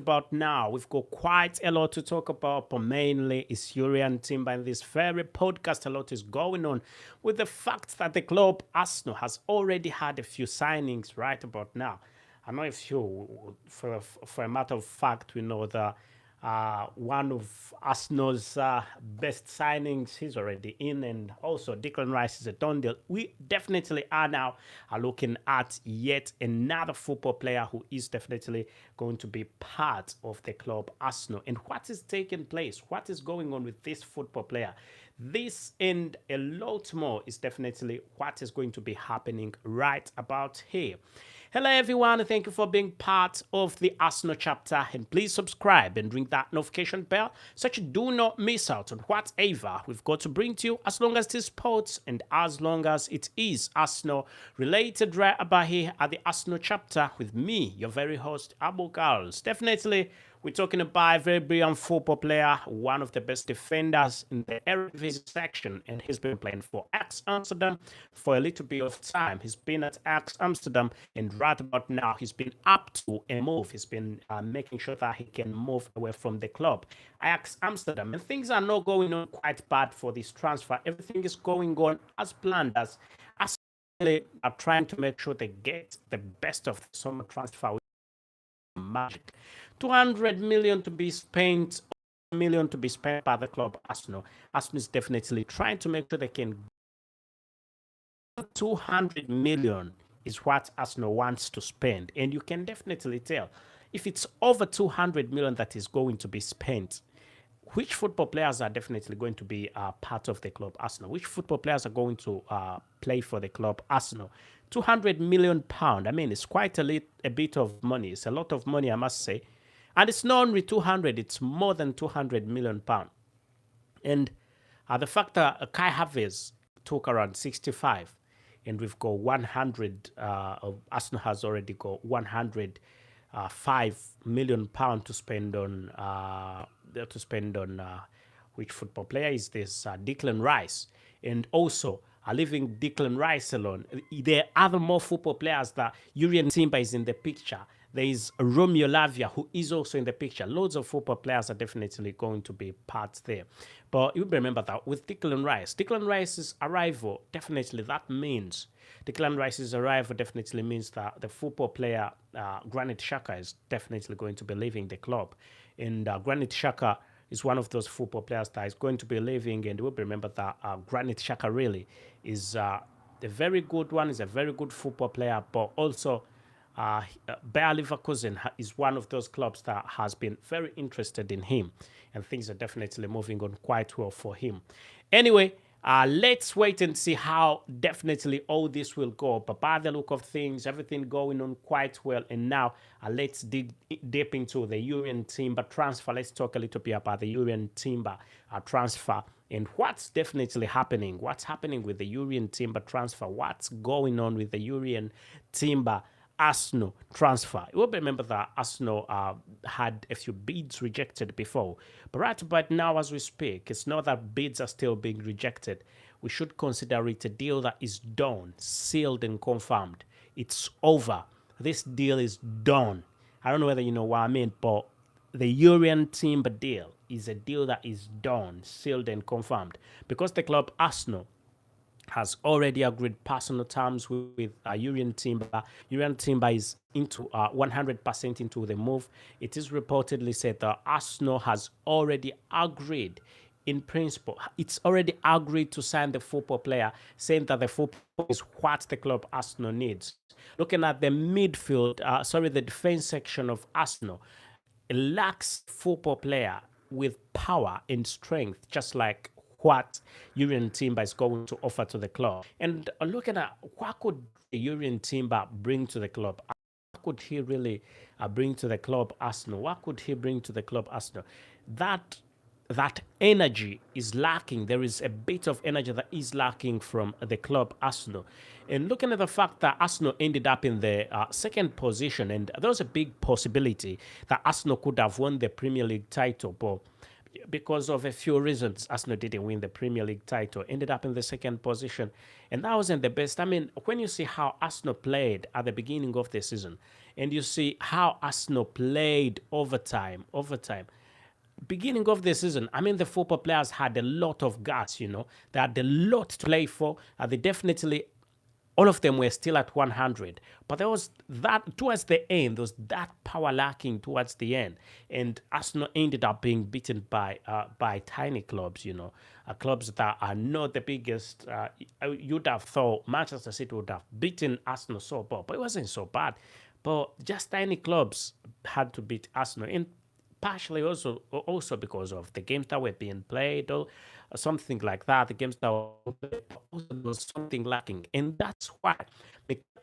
about now. We've got quite a lot to talk about, but mainly it's JURIEN Timber in this very podcast. A lot is going on with the fact that the club Arsenal has already had a few signings right about now. I know if you, for a matter of fact, we know that one of Arsenal's best signings, he's already in, and also Declan Rice is a done deal. We definitely are now looking at yet another football player who is definitely going to be part of the club Arsenal. And what is taking place? What is going on with this football player? This and a lot more is definitely what is going to be happening right about here. Hello everyone, and thank you for being part of the Arsenal chapter, and please subscribe and ring that notification bell so that you do not miss out on whatever we've got to bring to you, as long as it is sports and as long as it is Arsenal related, right about here at the Arsenal chapter with me, your very host Abu Carlos. Definitely we're talking about a very brilliant football player, one of the best defenders in the Eredivisie section, and he's been playing for Ajax Amsterdam for a little bit of time. He's been at Ajax Amsterdam, and right about now, he's been up to a move. He's been making sure that he can move away from the club, Ajax Amsterdam. And things are not going on quite bad for this transfer. Everything is going on as planned, as are trying to make sure they get the best of the summer transfer magic. 200 million to be spent, million to be spent by the club Arsenal. Arsenal is definitely trying to make sure they can. 200 million is what Arsenal wants to spend, and you can definitely tell if it's over 200 million that is going to be spent. Which football players are definitely going to be part of the club Arsenal? Which football players are going to play for the club Arsenal? 200 million pound. I mean, it's quite a bit of money. It's a lot of money, I must say. And it's not only 200, it's more than 200 million pound. And the fact that Kai Havertz took around 65, and we've got 100, Arsenal has already got 105 million pound to spend on which football player is this? Declan Rice. And also, leaving Declan Rice alone, there are other more football players that JURIEN Timber is in the picture. There is Romeo Lavia, who is also in the picture. Loads of football players are definitely going to be part there. But you remember that with Declan Rice's arrival, definitely that means Declan Rice's arrival definitely means that the football player Granit Xhaka is definitely going to be leaving the club. And Granit Xhaka is one of those football players that is going to be leaving. And we'll remember that Granit Xhaka really is a very good one. Is a very good football player, but also Bayer Leverkusen is one of those clubs that has been very interested in him, and things are definitely moving on quite well for him. Anyway, let's wait and see how definitely all this will go. But by the look of things, everything going on quite well. And now let's dig deep into the JURIEN Timber transfer. Let's talk a little bit about the JURIEN Timber transfer and what's definitely happening. What's happening with the JURIEN Timber transfer? What's going on with the JURIEN Timber Arsenal transfer? You will remember that Arsenal had a few bids rejected before, but right about now as we speak, it's not that bids are still being rejected. We should consider it a deal that is done, sealed and confirmed. It's over. This deal is done. I don't know whether you know what I mean, but the JURIEN Timber deal is a deal that is done, sealed and confirmed, because the club Arsenal has already agreed personal terms with JURIEN Timber. JURIEN Timber is into 100% into the move. It is reportedly said that Arsenal has already agreed. In principle, it's already agreed to sign the football player, saying that the football is what the club Arsenal needs. Looking at the midfield, the defense section of Arsenal, it lacks football player with power and strength, just like what JURIEN Timber is going to offer to the club. And looking at what could JURIEN Timber bring to the club? What could he really bring to the club Arsenal? What could he bring to the club Arsenal? That energy is lacking. There is a bit of energy that is lacking from the club Arsenal. And looking at the fact that Arsenal ended up in the second position, and there was a big possibility that Arsenal could have won the Premier League title, but because of a few reasons, Arsenal didn't win the Premier League title, ended up in the second position, and that wasn't the best. I mean, when you see how Arsenal played at the beginning of the season, and you see how Arsenal played overtime. Beginning of the season, I mean, the football players had a lot of guts, They had a lot to play for. They definitely, all of them were still at 100. But there was that, towards the end, there was that power lacking towards the end. And Arsenal ended up being beaten by tiny clubs, clubs that are not the biggest. You'd have thought Manchester City would have beaten Arsenal so bad, but it wasn't so bad. But just tiny clubs had to beat Arsenal. And partially also because of the games that were being played or something like that. The games that were played, also there was something lacking, and that's why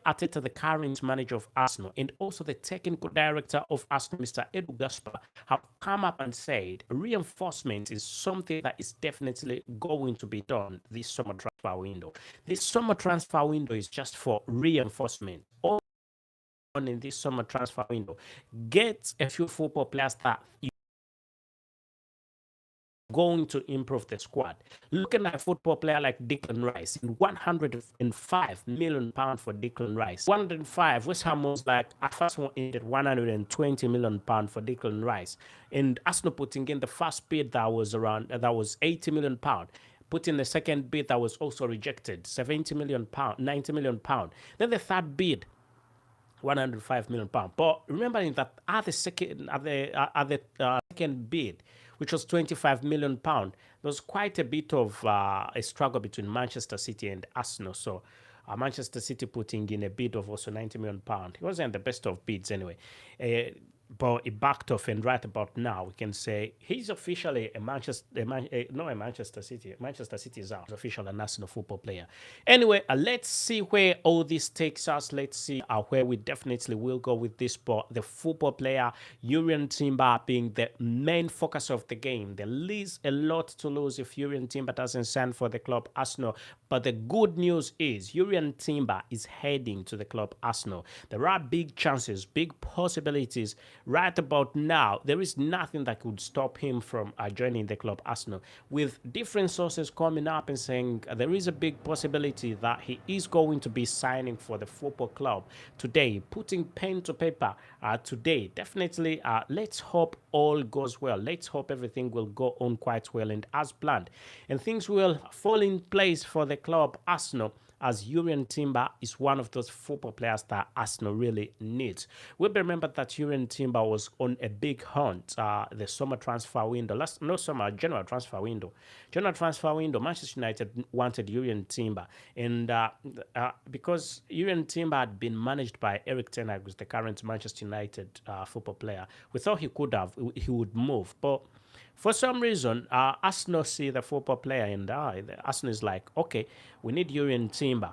Arteta, the current manager of Arsenal, and also the technical director of Arsenal, Mr. Edu Gaspar, have come up and said reinforcement is something that is definitely going to be done this summer transfer window. This summer transfer window is just for reinforcement. All in this summer transfer window, get a few football players that you going to improve the squad. Looking at a football player like Declan Rice, £105 million for Declan Rice. 105, West Ham was like, at first one ended £120 million for Declan Rice. And Arsenal putting in the first bid that was £80 million. Put in the second bid that was also rejected, £70 million, £90 million. Then the third bid, £105 million. But remembering that at the second bid, which was £25 million, there was quite a bit of a struggle between Manchester City and Arsenal. So Manchester City putting in a bid of also £90 million. It wasn't the best of bids anyway. But it backed off, and right about now, we can say he's officially not a Manchester City. Manchester City is out. He's officially a national football player. Anyway, let's see where all this takes us. Let's see where we definitely will go with this. But the football player, JURIEN Timber, being the main focus of the game. There is a lot to lose if JURIEN Timber doesn't sign for the club Arsenal. But the good news is JURIEN Timber is heading to the club Arsenal. There are big chances, big possibilities. Right about now, there is nothing that could stop him from joining the club Arsenal, with different sources coming up and saying there is a big possibility that he is going to be signing for the football club today, putting pen to paper today. Definitely, let's hope all goes well. Let's hope everything will go on quite well and as planned, and things will fall in place for the club Arsenal, as JURIEN Timber is one of those football players that Arsenal really needs. We'll remember that JURIEN Timber was on a big hunt the summer transfer window, general transfer window. General transfer window, Manchester United wanted JURIEN Timber, and because JURIEN Timber had been managed by Erik ten Hag, who's the current Manchester United football player, we thought he would move, but for some reason, Arsenal see the football player, and Arsenal is like, okay, we need JURIEN Timber.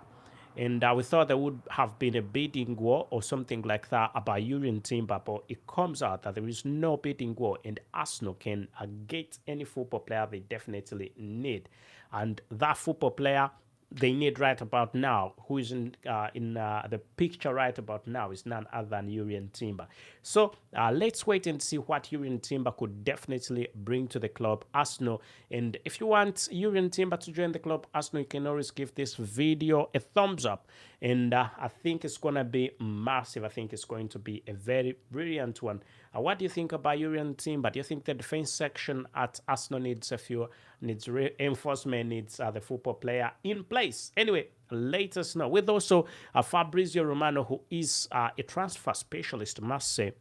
And we thought there would have been a bidding war or something like that about JURIEN Timber, but it comes out that there is no bidding war, and Arsenal can get any football player they definitely need. And that football player they need right about now, who is in the picture right about now, is none other than JURIEN Timber. So let's wait and see what JURIEN Timber could definitely bring to the club Arsenal. And if you want JURIEN Timber to join the club Arsenal, you can always give this video a thumbs up. And I think it's going to be massive. I think it's going to be a very brilliant one. What do you think about JURIEN Timber? Do you think the defense section at Arsenal needs reinforcement, needs the football player in place? Anyway, let us know. With also Fabrizio Romano, who is a transfer specialist, must say,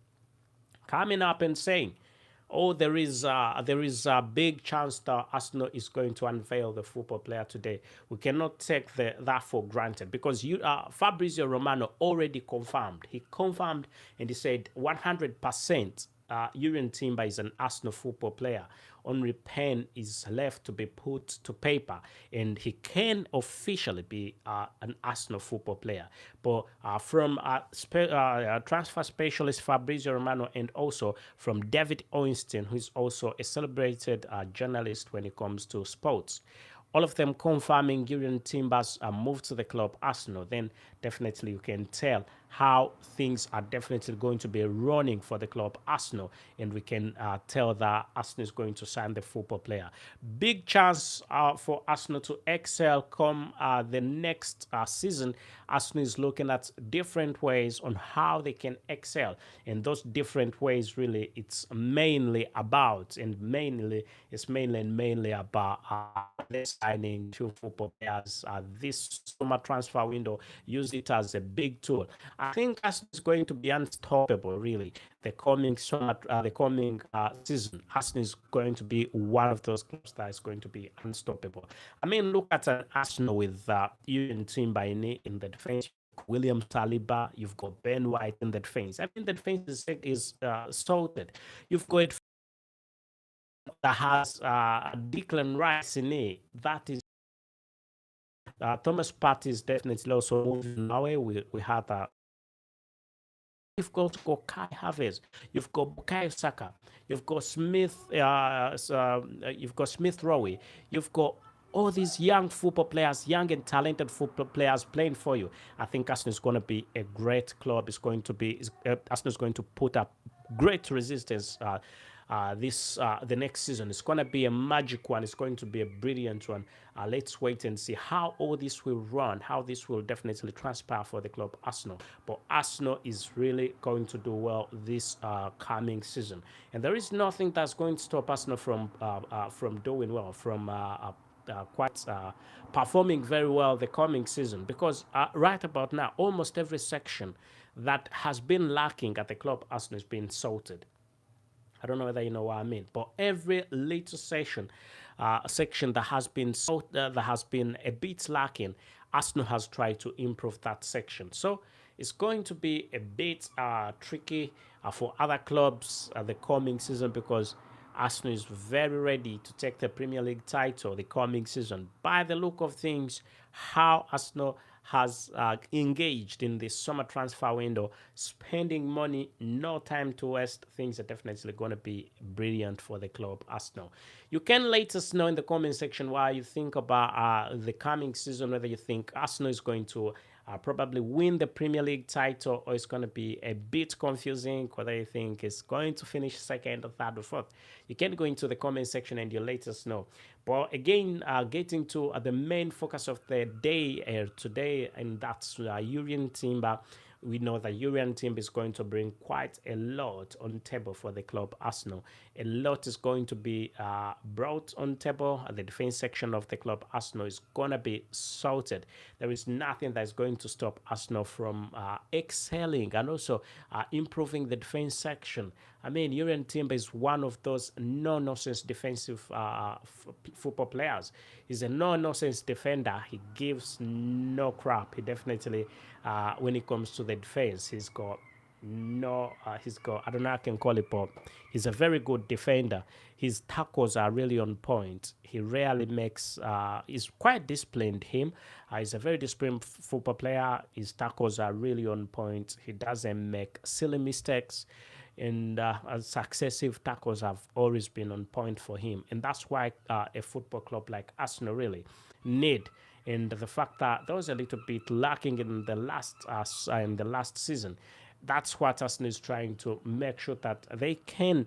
coming up and saying, oh, there is a big chance that Arsenal is going to unveil the football player today. We cannot take that for granted, because Fabrizio Romano already confirmed. He confirmed and he said 100% JURIEN Timber is an Arsenal football player. Only pen is left to be put to paper, and he can officially be an Arsenal football player. But from transfer specialist Fabrizio Romano, and also from David Oinstein, who is also a celebrated journalist when it comes to sports, all of them confirming JURIEN Timber's move to the club Arsenal, then definitely you can tell how things are definitely going to be running for the club Arsenal, and we can tell that Arsenal is going to sign the football player. Big chance for Arsenal to excel come the next season. Arsenal is looking at different ways on how they can excel, and those different ways really it's mainly about and mainly about they're signing two football players this summer transfer window. Use it as a big tool. I think Arsenal is going to be unstoppable. Really, the coming summer, the coming season, Arsenal is going to be one of those clubs that is going to be unstoppable. I mean, look at an Arsenal with Julian Timber in the defense. William Saliba, you've got Ben White in the defense. I mean, the defense is sorted. You've got that has Declan Rice in it. That is Thomas Partey is definitely also moving away. We had you've got Kai Havertz, you've got Bukayo Saka, you've got you've got Smith Rowe, you've got all these young football players, young and talented football players playing for you. I think Arsenal is going to be a great club. It's going to be Arsenal is going to put up great resistance. This the next season. It's going to be a magic one. It's going to be a brilliant one. Let's wait and see how all this will run, how this will definitely transpire for the club Arsenal. But Arsenal is really going to do well this coming season, and there is nothing that's going to stop Arsenal from doing well, from quite performing very well the coming season, because right about now almost every section that has been lacking at the club Arsenal has been sorted. I don't know whether you know what I mean, but every little section that has been that has been a bit lacking, Arsenal has tried to improve that section. So it's going to be a bit tricky for other clubs the coming season, because Arsenal is very ready to take the Premier League title the coming season. By the look of things, how Arsenal has engaged in this summer transfer window, spending money, no time to waste. Things are definitely going to be brilliant for the club Arsenal. You can let us know in the comment section what you think about the coming season, whether you think Arsenal is going to probably win the Premier League title, or it's going to be a bit confusing, whether you think it's going to finish second or third or fourth. You can go into the comment section and you let us know. But again, getting to the main focus of the day today, and that's Jurien Timber. We know that Jurien Timber is going to bring quite a lot on table for the club Arsenal. A lot is going to be brought on table. The defense section of the club Arsenal is going to be sorted. There is nothing that is going to stop Arsenal from excelling and also improving the defense section. I mean, Jurien Timber is one of those no-nonsense defensive football players. He's a no-nonsense defender. He gives no crap. He definitely, when it comes to the defense, he's got, I don't know how I can call it, but he's a very good defender. His tackles are really on point. He rarely makes, he's quite disciplined, him. He's a very disciplined football player. His tackles are really on point. He doesn't make silly mistakes, and successive tackles have always been on point for him, and that's why a football club like Arsenal really need. And the fact that there was a little bit lacking in the last season, that's what Arsenal is trying to make sure that they can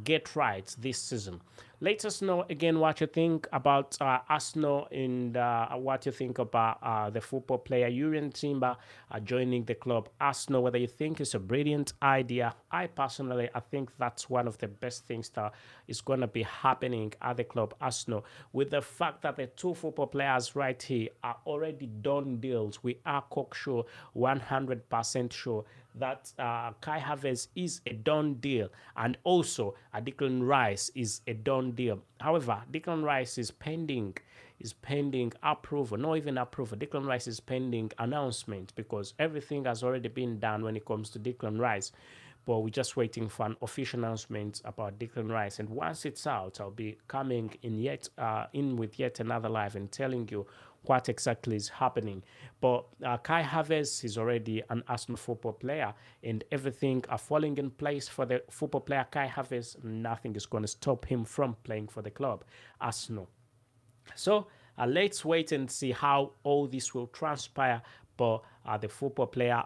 get right this season. Let us know again what you think about Arsenal, and what you think about the football player Jurien Timber joining the club Arsenal, whether you think it's a brilliant idea. I personally, I think that's one of the best things that is going to be happening at the club Arsenal, with the fact that the two football players right here are already done deals. We are cocksure, 100% sure that Kai Havertz is a done deal, and also Declan Rice is a done deal. However, Declan Rice is pending approval, not even approval. Declan Rice is pending announcement, because everything has already been done when it comes to Declan Rice. But we're just waiting for an official announcement about Declan Rice, and once it's out, I'll be coming in with yet another live and telling you what exactly is happening. But Kai Havertz is already an Arsenal football player, and everything are falling in place for the football player Kai Havertz. Nothing is going to stop him from playing for the club Arsenal. So let's wait and see how all this will transpire. But the football player,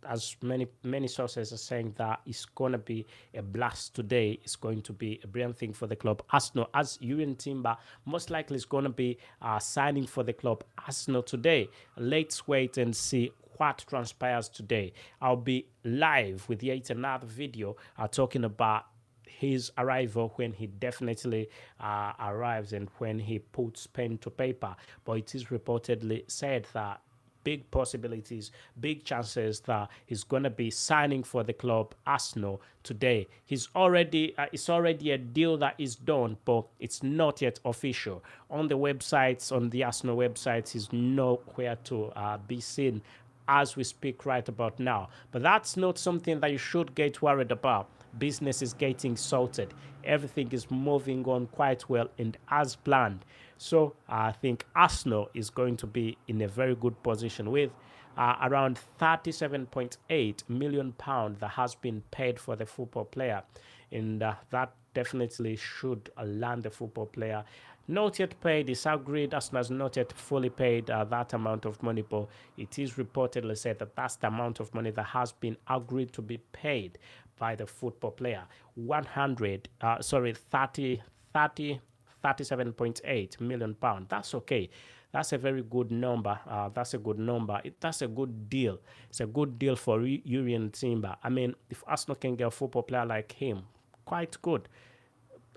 as many sources are saying, that it's going to be a blast today. It's going to be a brilliant thing for the club. Arsenal, as Jurien Timber most likely is going to be signing for the club Arsenal today. Let's wait and see what transpires today. I'll be live with yet another video talking about his arrival, when he definitely arrives and when he puts pen to paper. But it is reportedly said that big possibilities, big chances that he's going to be signing for the club Arsenal today. It's already a deal that is done, but it's not yet official. On the websites, on the Arsenal websites, he's nowhere to be seen as we speak right about now. But that's not something that you should get worried about. Business is getting sorted. Everything is moving on quite well and as planned. So I think Arsenal is going to be in a very good position with around £37.8 million that has been paid for the football player. And that definitely should land the football player. Not yet paid, it's agreed. Arsenal has not yet fully paid that amount of money, but it is reportedly said that that's the amount of money that has been agreed to be paid by the football player. 37.8 million pounds. That's okay. That's a very good number. That's a good number. That's a good deal. It's a good deal for Jurien Timber. I mean, if Arsenal can get a football player like him, quite good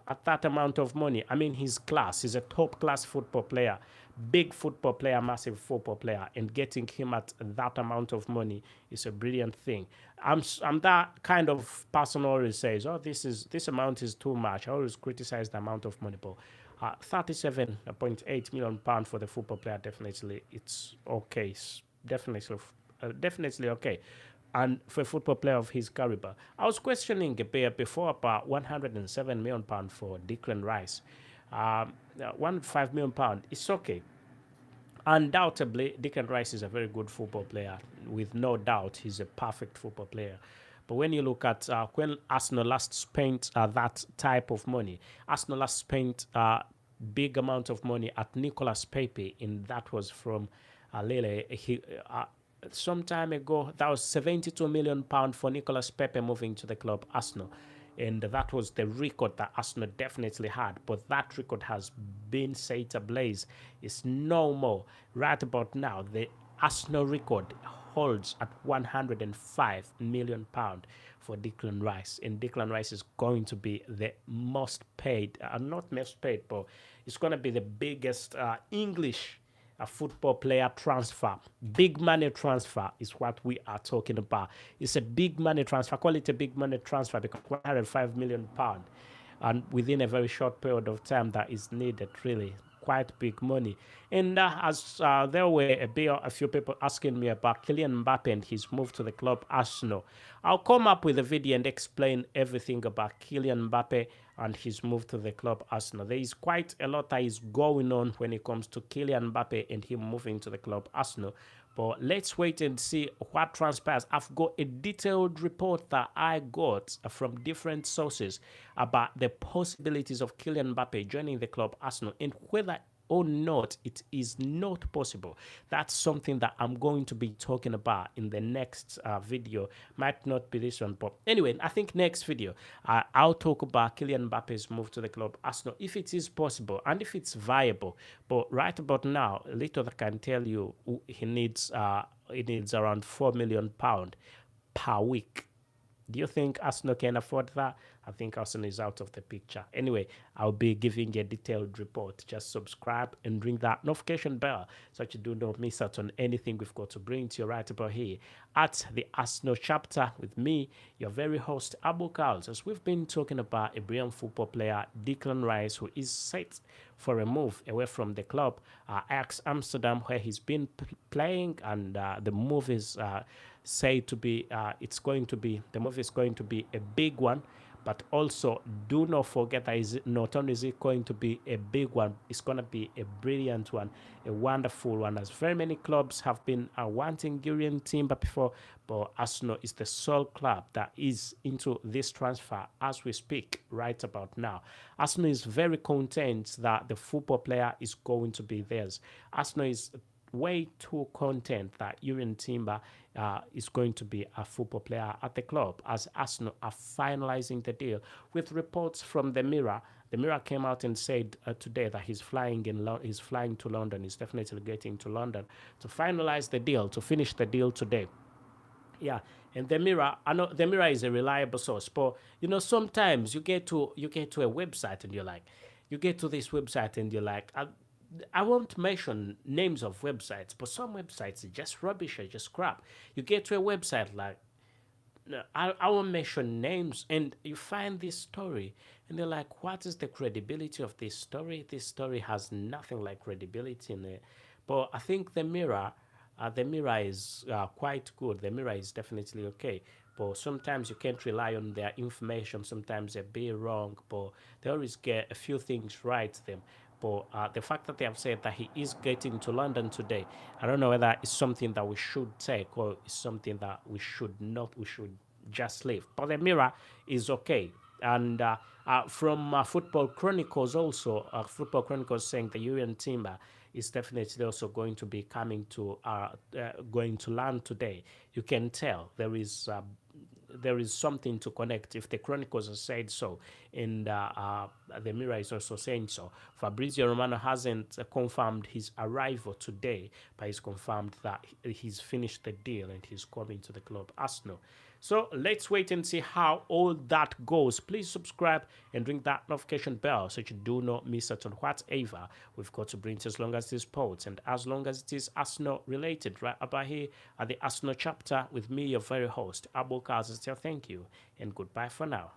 at that amount of money. I mean, he's class. He's a top class football player, big football player, massive football player, and getting him at that amount of money is a brilliant thing. I'm that kind of person who always says, "Oh, this amount is too much." I always criticize the amount of money, but £37.8 million for the football player, definitely it's okay. It's definitely okay. And for a football player of his caliber, I was questioning a bit before about £107 million for Declan Rice. £105 million, it's okay. Undoubtedly, Declan Rice is a very good football player. With no doubt, he's a perfect football player. But when you look at when Arsenal last spent that type of money, Arsenal last spent big amount of money at Nicolas Pepe, and that was from Lille. Some time ago, that was £72 million for Nicolas Pepe moving to the club Arsenal. And that was the record that Arsenal definitely had. But that record has been set ablaze. It's no more. Right about now, the Arsenal record holds at £105 million for Declan Rice. And Declan Rice is going to be the most paid, not most paid, but it's going to be the biggest English a football player transfer. Big money transfer is what we are talking about. It's a big money transfer. Call it a big money transfer because £105 million, and within a very short period of time that is needed, really quite big money. And as there were a few people asking me about Kylian Mbappe and his move to the club Arsenal, I'll come up with a video and explain everything about Kylian Mbappe and his move to the club Arsenal. There is quite a lot that is going on when it comes to Kylian Mbappe and him moving to the club Arsenal. But let's wait and see what transpires. I've got a detailed report that I got from different sources about the possibilities of Kylian Mbappe joining the club Arsenal and whether or not it is not possible. That's something that I'm going to be talking about in the next video. Might not be this one, but anyway, I think next video I'll talk about Kylian Mbappe's move to the club Arsenal, if it is possible and if it's viable. But right about now, little that can tell you, he needs around £4 million per week. Do you think Arsenal can afford that? I think Arsenal is out of the picture. Anyway, I'll be giving a detailed report. Just subscribe and ring that notification bell so that you do not miss out on anything we've got to bring to you right about here at the Arsenal chapter with me, your very host, Abu Carls, as we've been talking about a brilliant football player, Declan Rice, who is set for a move away from the club, Ajax Amsterdam, where he's been playing, and the move is say to be the move is going to be a big one. But also, do not forget that not only is it going to be a big one, it's going to be a brilliant one, a wonderful one, as very many clubs have been wanting Jurien Timber before, but Arsenal is the sole club that is into this transfer as we speak right about now. Arsenal is very content that the football player is going to be theirs. Arsenal is way too content that Jurien Timber is going to be a football player at the club, as Arsenal are finalizing the deal. With reports from the Mirror, the Mirror came out and said today that he's flying he's flying to London. He's definitely getting to London to finalize the deal, to finish the deal today. Yeah, and the Mirror, I know the Mirror is a reliable source, but sometimes you get to a website and you're like, you get to this website and you're like, I won't mention names of websites, but some websites are just rubbish or just crap. You get to a website like, no, I won't mention names, and you find this story, and they're like, what is the credibility of this story? This story has nothing like credibility in it. But I think the Mirror is quite good. The Mirror is definitely okay. But sometimes you can't rely on their information. Sometimes they're be wrong, but they always get a few things right them. But the fact that they have said that he is getting to London today, I don't know whether it's something that we should take or it's something that we should not. We should just leave. But the Mirror is okay. And from Football Chronicles also, Football Chronicles saying the Jurien Timber is definitely also going to land today. You can tell there is something to connect if the Chronicles have said so, and the Mirror is also saying so. Fabrizio Romano hasn't confirmed his arrival today, but he's confirmed that he's finished the deal and he's coming to the club, Arsenal. So let's wait and see how all that goes. Please subscribe and ring that notification bell so you do not miss out on whatever we've got to bring to, as long as it is sports and as long as it is Arsenal related, right about here at the Arsenal chapter with me, your very host, Abul Kazatel. Thank you and goodbye for now.